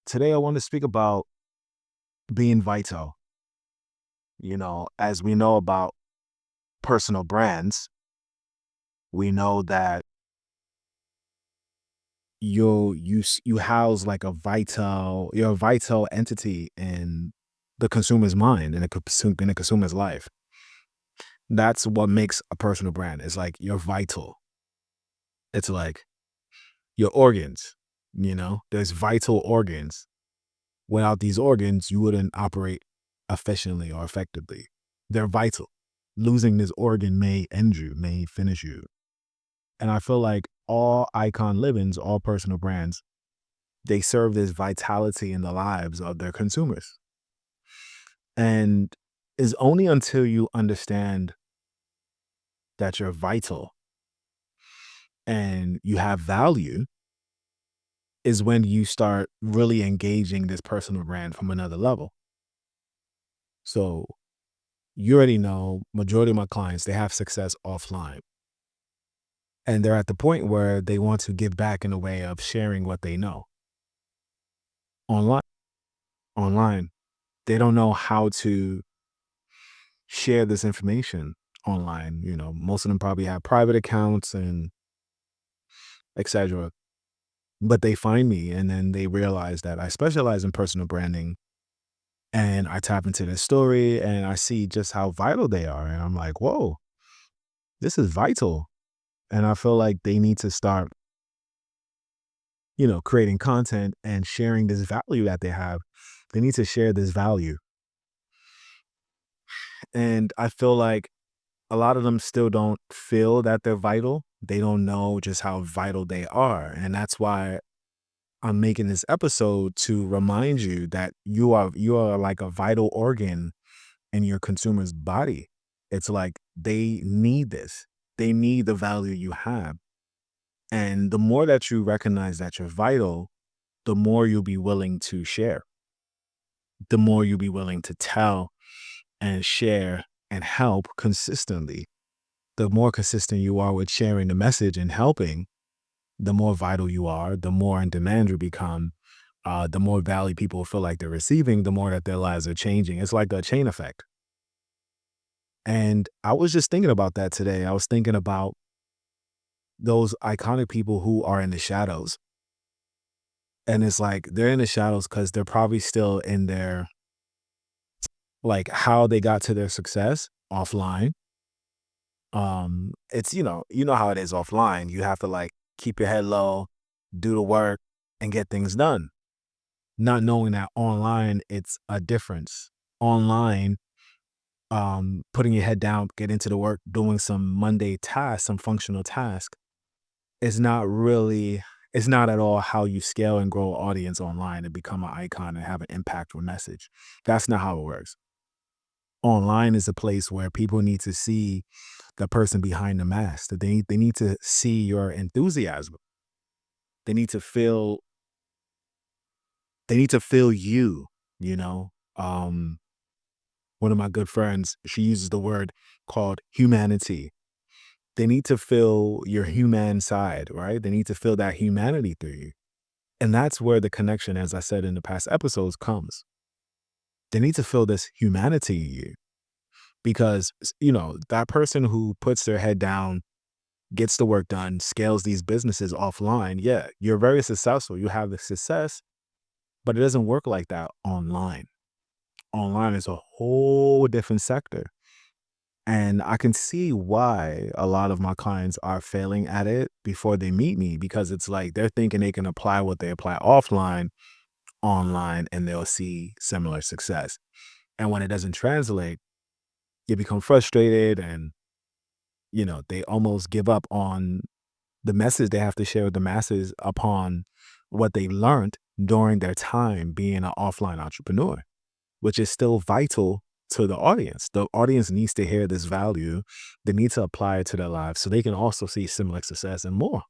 Today, I want to speak about being vital. As we know about personal brands, we know that you house like you're a vital entity in the consumer's mind in in the consumer's life. That's what makes a personal brand. It's like you're vital. It's like your organs. There's vital organs. Without these organs, you wouldn't operate efficiently or effectively. They're vital. Losing this organ may end you, may finish you. And I feel like all icon livings, all personal brands, they serve this vitality in the lives of their consumers. And it's only until you understand that you're vital and you have value is when you start really engaging this personal brand from another level. So you already know majority of my clients, they have success offline. And they're at the point where they want to give back in a way of sharing what they know online. Online, they don't know how to share this information online. Most of them probably have private accounts and etc. But they find me and then they realize that I specialize in personal branding and I tap into their story and I see just how vital they are. And I'm like, whoa, this is vital. And I feel like they need to start, creating content and sharing this value that they have. They need to share this value. And I feel like a lot of them still don't feel that they're vital. They don't know just how vital they are. And that's why I'm making this episode to remind you that you are like a vital organ in your consumer's body. It's like they need this. They need the value you have. And the more that you recognize that you're vital, the more you'll be willing to share, the more you'll be willing to tell and share and help consistently. The more consistent you are with sharing the message and helping, the more vital you are, the more in demand you become, the more value people feel like they're receiving, the more that their lives are changing. It's like the chain effect. And I was just thinking about that today. I was thinking about those iconic people who are in the shadows. And it's like they're in the shadows because they're probably still in their, like, how they got to their success offline. It's, you know how it is offline. You have to like keep your head low, do the work, and get things done. Not knowing that online it's a difference. Online, putting your head down, get into the work, doing some Monday task, some functional task is not really, it's not at all how you scale and grow an audience online and become an icon and have an impactful message. That's not how it works. Online is a place where people need to see the person behind the mask. That they need to see your enthusiasm. They need to feel you, you know. One of my good friends, she uses the word called humanity. They need to feel your human side, right? They need to feel that humanity through you. And that's where the connection, as I said in the past episodes, comes. They need to feel this humanity in you because, that person who puts their head down, gets the work done, scales these businesses offline. Yeah, you're very successful. You have the success, but it doesn't work like that online. Online is a whole different sector. And I can see why a lot of my clients are failing at it before they meet me because it's like they're thinking they can apply what they apply offline online and they'll see similar success. And when it doesn't translate, they become frustrated and, they almost give up on the message they have to share with the masses upon what they learned during their time being an offline entrepreneur, which is still vital to the audience. The audience needs to hear this value. They need to apply it to their lives so they can also see similar success and more,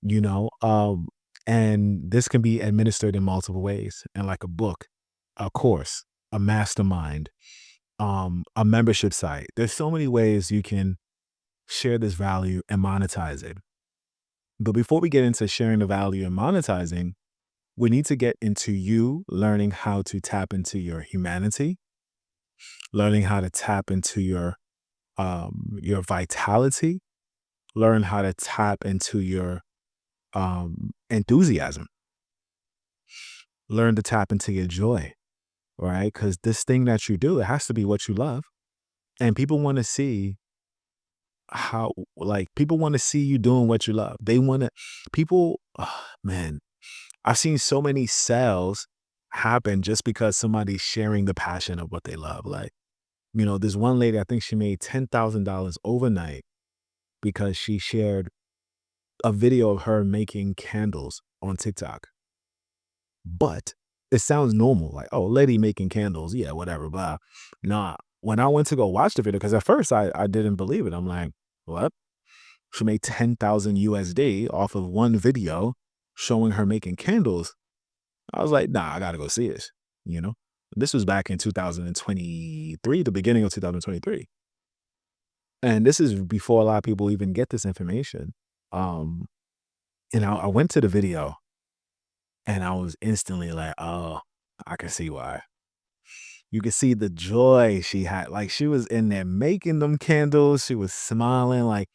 you know? And this can be administered in multiple ways, and like a book, a course, a mastermind, a membership site. There's so many ways you can share this value and monetize it. But before we get into sharing the value and monetizing, We need to get into you learning how to tap into your humanity, learning how to tap into your vitality, learn how to tap into your enthusiasm, learn to tap into your joy, right? Because this thing that you do, it has to be what you love. And people want to see how, like, people want to see you doing what you love. They want to, people, man, I've seen so many sales happen just because somebody's sharing the passion of what they love. Like, this one lady, I think she made $10,000 overnight because she shared a video of her making candles on TikTok. But it sounds normal, like, oh, lady making candles, yeah, whatever, blah. Nah, when I went to go watch the video, because at first I didn't believe it. I'm like, what? She made 10,000 USD off of one video showing her making candles. I was like, nah, I gotta go see this. You know, this was back in 2023, the beginning of 2023, and this is before a lot of people even get this information. Um, I went to the video and I was instantly like, oh, I can see why. You could see the joy she had. Like, she was in there making them candles. She was smiling. Like,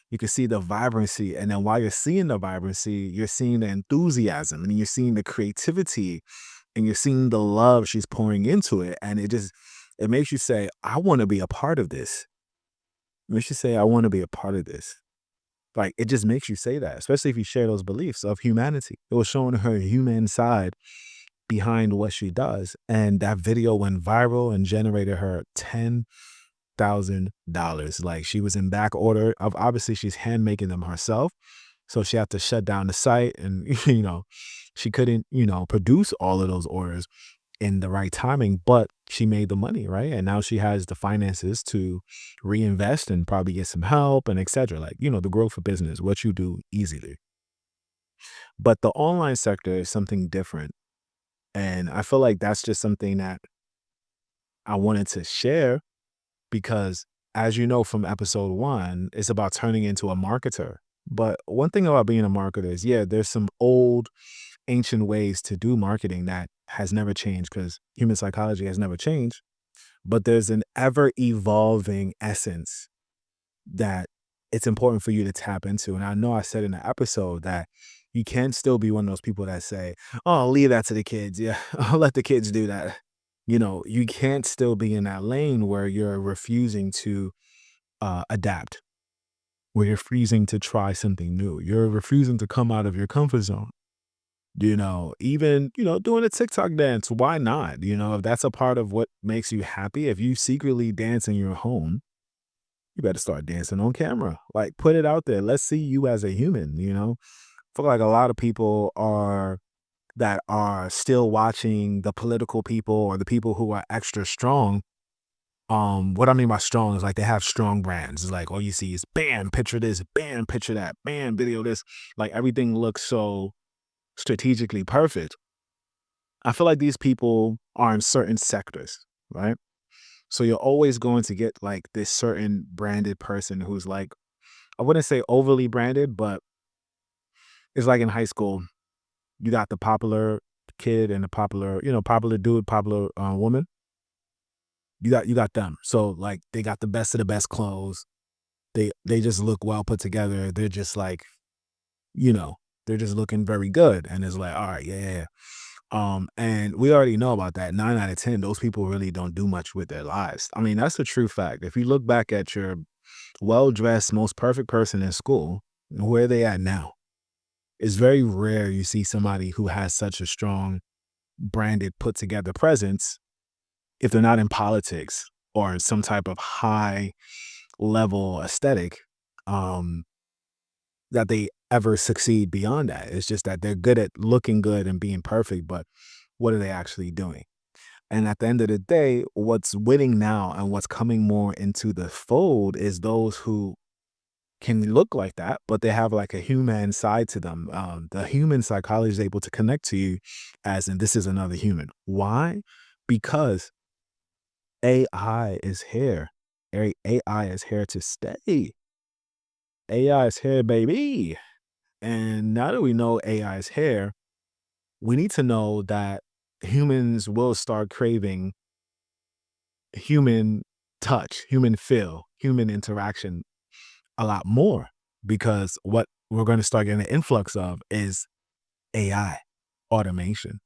you could see the vibrancy. And then while you're seeing the vibrancy, you're seeing the enthusiasm and you're seeing the creativity and you're seeing the love she's pouring into it. And it makes you say, I want to be a part of this. It makes you say, I want to be a part of this. Like, it just makes you say that, especially if you share those beliefs of humanity. It was showing her human side behind what she does. And that video went viral and generated her $10,000. Like, she was in back order of, obviously she's hand making them herself. So she had to shut down the site and, she couldn't, produce all of those orders in the right timing, but she made the money, right? And now she has the finances to reinvest and probably get some help and etc. Like, the growth of business, what you do easily. But the online sector is something different. And I feel like that's just something that I wanted to share because, as you know from episode one, it's about turning into a marketer. But one thing about being a marketer is, yeah, there's some old, ancient ways to do marketing that has never changed because human psychology has never changed. But there's an ever evolving essence that it's important for you to tap into. And I know I said in the episode that you can still be one of those people that say, oh, leave that to the kids. Yeah, I'll let the kids do that. You can't still be in that lane where you're refusing to adapt, where you're refusing to try something new. You're refusing to come out of your comfort zone. Even, doing a TikTok dance, why not? If that's a part of what makes you happy, if you secretly dance in your home, you better start dancing on camera. Like, put it out there. Let's see you as a human. I feel like a lot of people that are still watching the political people or the people who are extra strong. What I mean by strong is like they have strong brands. It's like all you see is bam, picture this, bam, picture that, bam, video this. Like, everything looks so strategically perfect. I feel like these people are in certain sectors, right? So you're always going to get like this certain branded person who's like, I wouldn't say overly branded, but it's like in high school, you got the popular kid and the popular, popular dude, popular woman. You got them. So like they got the best of the best clothes. They just look well put together. They're just like, you know, they're just looking very good. And it's like, all right, yeah, yeah, yeah. And we already know about that. 9 out of 10, those people really don't do much with their lives. I mean, that's a true fact. If you look back at your well-dressed, most perfect person in school, where are they at now? It's very rare you see somebody who has such a strong branded, put together presence if they're not in politics or in some type of high level aesthetic, um, that they ever succeed beyond that. It's just that they're good at looking good and being perfect, but what are they actually doing? And at the end of the day, what's winning now and what's coming more into the fold is those who can look like that, but they have like a human side to them. The human psychology is able to connect to you as in this is another human. Why? Because AI is here. AI is here to stay. AI is here, baby. And now that we know AI is here, We need to know that humans will start craving human touch, human feel, human interaction a lot more because what we're going to start getting an influx of is AI, automation.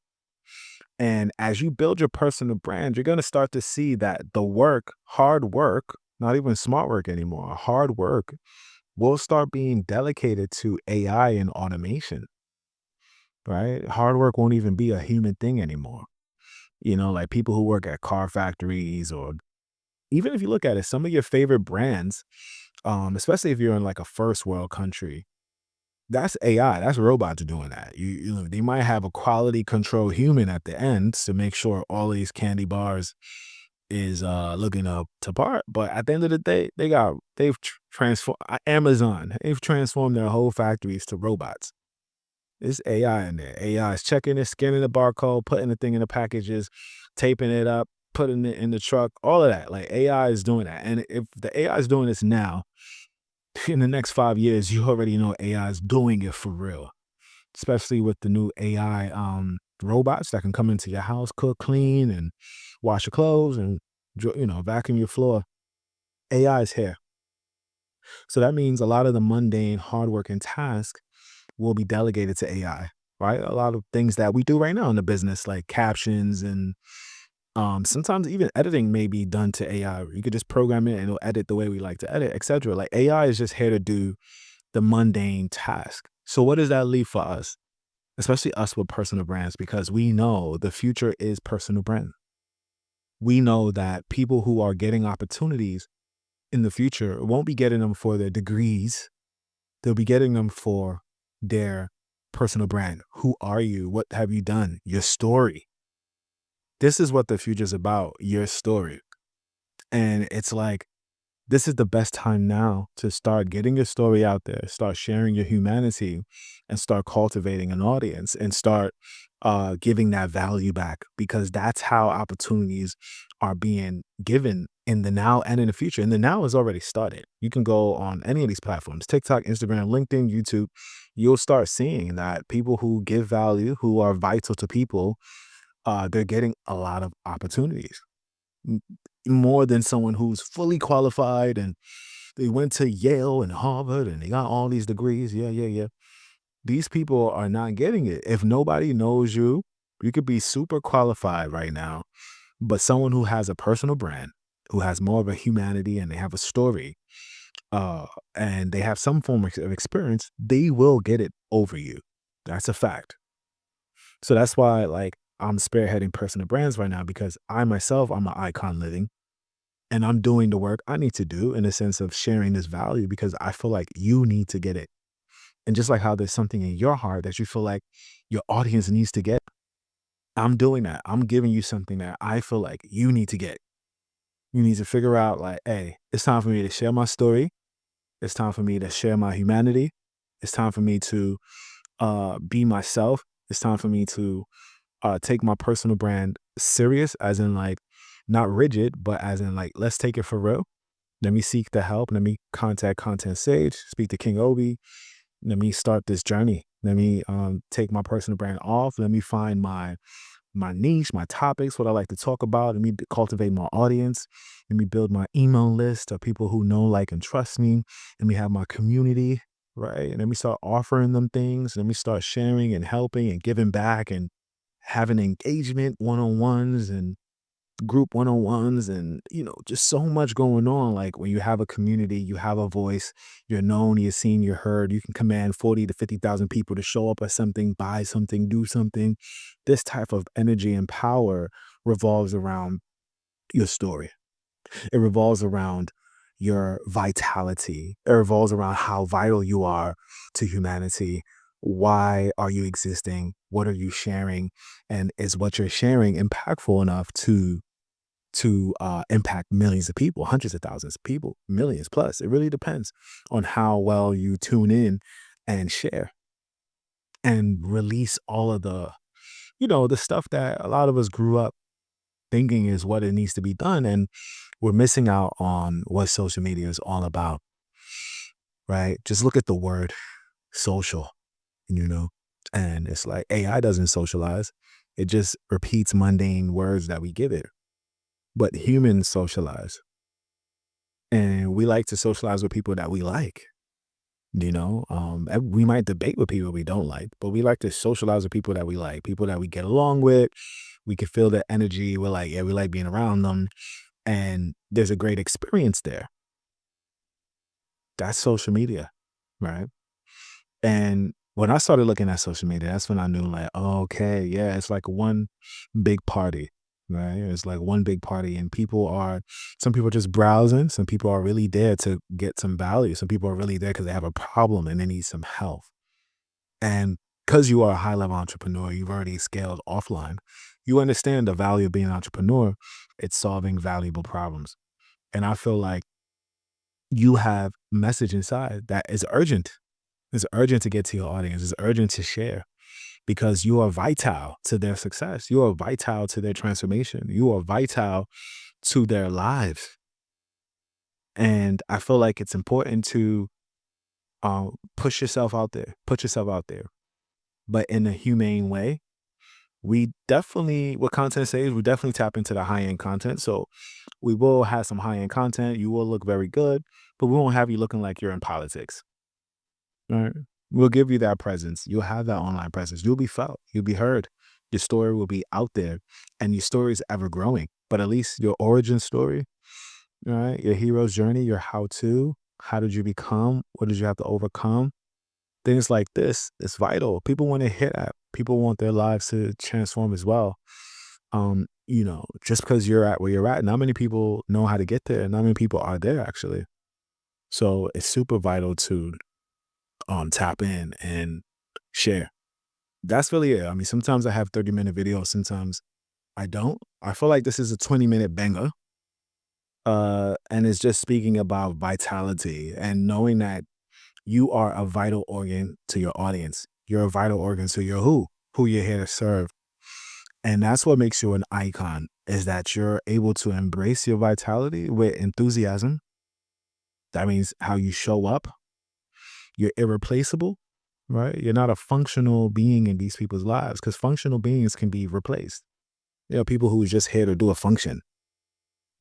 And as you build your personal brand, you're going to start to see that the work, hard work, not even smart work anymore, hard work will start being delegated to AI and automation, right? Hard work won't even be a human thing anymore. Like people who work at car factories, or even if you look at it, some of your favorite brands, especially if you're in like a first world country, that's AI. That's robots doing that. They might have a quality control human at the end to make sure all these candy bars is looking up to par. But at the end of the day, they've transformed Amazon. They've transformed their whole factories to robots. It's AI in there. AI is checking it, scanning the barcode, putting the thing in the packages, taping it up, putting it in the truck, all of that. Like AI is doing that. And if the AI is doing this now, in the next 5 years, you already know AI is doing it for real, especially with the new AI robots that can come into your house, cook, clean, and wash your clothes and vacuum your floor. AI is here. So that means a lot of the mundane, hardworking tasks will be delegated to AI, right? A lot of things that we do right now in the business, like captions and sometimes even editing may be done to AI. You could just program it and it'll edit the way we like to edit, etc. Like AI is just here to do the mundane task. So what does that leave for us? Especially us with personal brands, because we know the future is personal brand. We know that people who are getting opportunities in the future won't be getting them for their degrees. They'll be getting them for their personal brand. Who are you? What have you done? Your story. This is what the future is about, your story. And it's like, this is the best time now to start getting your story out there, start sharing your humanity, and start cultivating an audience and start giving that value back, because that's how opportunities are being given in the now and in the future. And the now has already started. You can go on any of these platforms, TikTok, Instagram, LinkedIn, YouTube. You'll start seeing that people who give value, who are vital to people, they're getting a lot of opportunities, m- more than someone who's fully qualified and they went to Yale and Harvard and they got all these degrees. Yeah, yeah, yeah. These people are not getting it. If nobody knows you, you could be super qualified right now, but someone who has a personal brand, who has more of a humanity and they have a story, uh, and they have some form of experience, they will get it over you. That's a fact. So that's why, like, I'm spearheading personal brands right now, because I myself, I'm an icon living. And I'm doing the work I need to do in the sense of sharing this value because I feel like you need to get it. And just like how there's something in your heart that you feel like your audience needs to get, I'm doing that. I'm giving you something that I feel like you need to get. You need to figure out, like, hey, it's time for me to share my story. It's time for me to share my humanity. It's time for me to be myself. It's time for me to take my personal brand serious, as in like not rigid, but as in like, let's take it for real. Let me seek the help. Let me contact Content Sage, speak to King Obi. Let me start this journey. Let me take my personal brand off. Let me find my niche, my topics, what I like to talk about. Let me cultivate my audience. Let me build my email list of people who know, like, and trust me. Let me have my community, right? And let me start offering them things. Let me start sharing and helping and giving back and having engagement one-on-ones and group one-on-ones and just so much going on. Like, when you have a community, you have a voice, you're known, you're seen, you're heard, you can command 40 to 50,000 people to show up at something, buy something, do something. This type of energy and power revolves around your story. It revolves around your vitality. It revolves around how vital you are to humanity. Why are you existing? What are you sharing? And is what you're sharing impactful enough to impact millions of people, hundreds of thousands of people, millions plus? It really depends on how well you tune in and share and release all of the stuff that a lot of us grew up thinking is what it needs to be done. And we're missing out on what social media is all about, right? Just look at the word social, you know? And it's like AI doesn't socialize. It just repeats mundane words that we give it. But humans socialize. And we like to socialize with people that we like. We might debate with people we don't like, but we like to socialize with people that we like, people that we get along with. We can feel the energy. We're like, yeah, we like being around them. And there's a great experience there. That's social media, right? And when I started looking at social media, that's when I knew, like, oh, okay, yeah, it's like one big party, right? It's like one big party, and some people are just browsing, some people are really there to get some value, some people are really there because they have a problem and they need some help. And because you are a high level entrepreneur, you've already scaled offline. You understand the value of being an entrepreneur. It's solving valuable problems. And I feel like you have message inside that is urgent. It's urgent to get to your audience. It's urgent to share because you are vital to their success. You are vital to their transformation. You are vital to their lives. And I feel like it's important to push yourself out there, put yourself out there, but in a humane way. What content says, we definitely tap into the high end content. So we will have some high end content. You will look very good, but we won't have you looking like you're in politics. Right. We'll give you that presence. You'll have that online presence. You'll be felt. You'll be heard. Your story will be out there, and your story is ever growing. But at least your origin story, right? Your hero's journey, your how to, how did you become? What did you have to overcome? Things like this is vital. People want to hear that. People want their lives to transform as well. Just because you're at where you're at, not many people know how to get there. Not many people are there actually. So it's super vital to tap in and share. That's really it. I mean, sometimes I have 30-minute videos, sometimes I don't. I feel like this is a 20-minute banger. And it's just speaking about vitality and knowing that you are a vital organ to your audience. You're a vital organ to your who you're here to serve. And that's what makes you an icon, is that you're able to embrace your vitality with enthusiasm. That means how you show up. You're irreplaceable, right? You're not a functional being in these people's lives because functional beings can be replaced. People who are just here to do a function,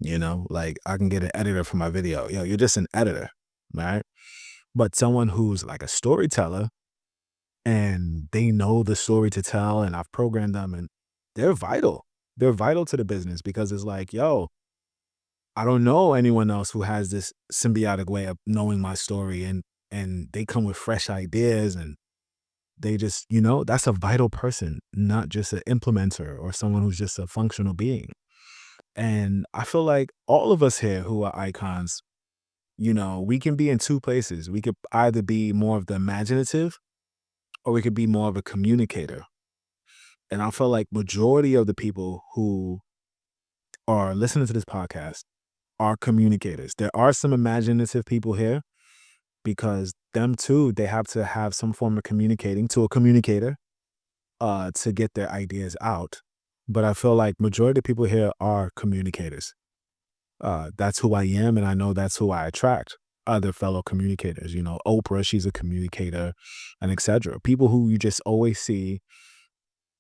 like I can get an editor for my video. You're just an editor, right? But someone who's like a storyteller and they know the story to tell, and I've programmed them and they're vital. They're vital to the business because it's like, yo, I don't know anyone else who has this symbiotic way of knowing my story and they come with fresh ideas and they just, that's a vital person, not just an implementer or someone who's just a functional being. And I feel like all of us here who are icons, we can be in two places. We could either be more of the imaginative or we could be more of a communicator. And I feel like majority of the people who are listening to this podcast are communicators. There are some imaginative people here because them too, they have to have some form of communicating to a communicator to get their ideas out. But I feel like majority of people here are communicators. That's who I am, and I know that's who I attract. Other fellow communicators, Oprah, she's a communicator, and etc. People who you just always see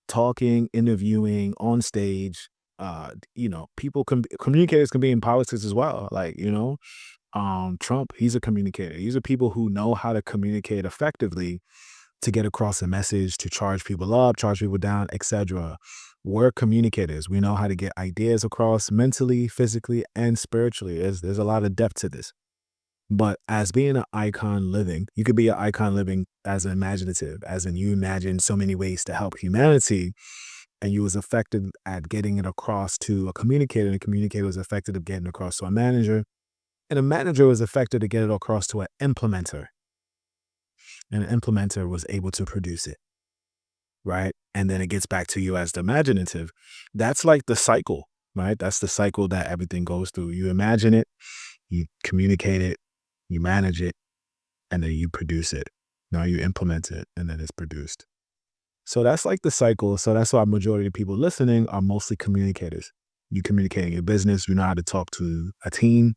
talking, interviewing on stage. Communicators can be in politics as well. Like, Trump, he's a communicator. These are people who know how to communicate effectively to get across a message, to charge people up, charge people down, etc. We're communicators. We know how to get ideas across mentally, physically, and spiritually. There's a lot of depth to this. But as being an icon living, you could be an icon living as an imaginative, as in you imagine so many ways to help humanity, and you was effective at getting it across to a communicator, and a communicator was effective at getting across to a manager, and a manager was effective to get it across to an implementer, and an implementer was able to produce it, right? And then it gets back to you as the imaginative. That's like the cycle, right? That's the cycle that everything goes through. You imagine it, you communicate it, you manage it, and then you produce it. Now you implement it, and then it's produced. So that's like the cycle. So that's why majority of people listening are mostly communicators. You communicate in your business. You know how to talk to a team.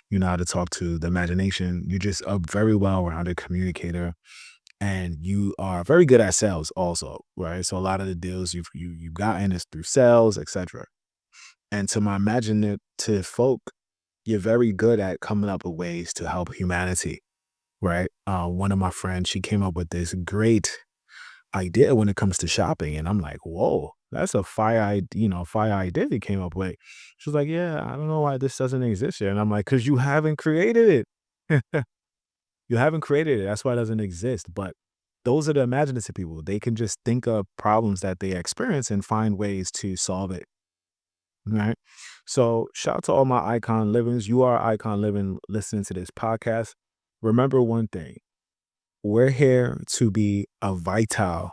You know how to talk to the imagination. You're just a very well-rounded communicator. and you are very good at sales also, right? So a lot of the deals you've gotten is through sales, etc. And to my imaginative folk, you're very good at coming up with ways to help humanity, right? One of my friends, she came up with this great idea when it comes to shopping, and I'm like, whoa, that's a fire idea you came up with. She was like, yeah, I don't know why this doesn't exist yet, and I'm like, because you haven't created it. You haven't created it. That's why it doesn't exist. But those are the imaginative people. They can just think of problems that they experience and find ways to solve it. Right. So shout out to all my icon livings. You are icon living listening to this podcast. Remember one thing. We're here to be a vital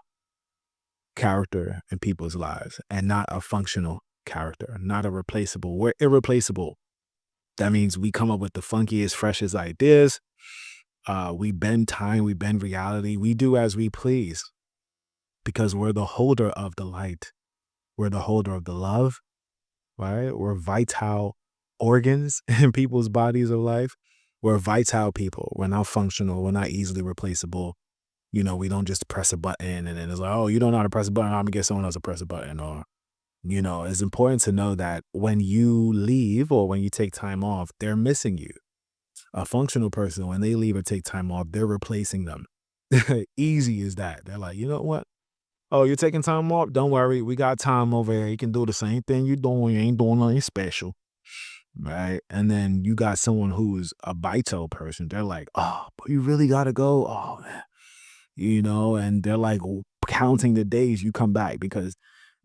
character in people's lives and not a functional character, not a replaceable. We're irreplaceable. That means we come up with the funkiest, freshest ideas. We bend time, we bend reality. We do as we please because we're the holder of the light. We're the holder of the love, right? We're vital organs in people's bodies of life. We're vital people. We're not functional. We're not easily replaceable. We don't just press a button and then it's like, oh, you don't know how to press a button. I'm gonna get someone else to press a button. Or, it's important to know that when you leave or when you take time off, they're missing you. A functional person, when they leave or take time off, they're replacing them. Easy as that. They're like, you know what? Oh, you're taking time off? Don't worry. We got time over here. You can do the same thing you're doing. You ain't doing nothing special. Right. And then you got someone who's a vital person. They're like, oh, but you really got to go. Oh, man. And they're like counting the days you come back because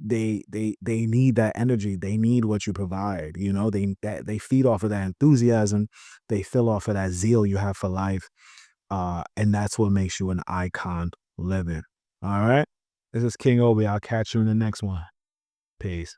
they need that energy. They need what you provide. They feed off of that enthusiasm. They fill off of that zeal you have for life. And that's what makes you an icon living. All right. This is King Obi. I'll catch you in the next one. Peace.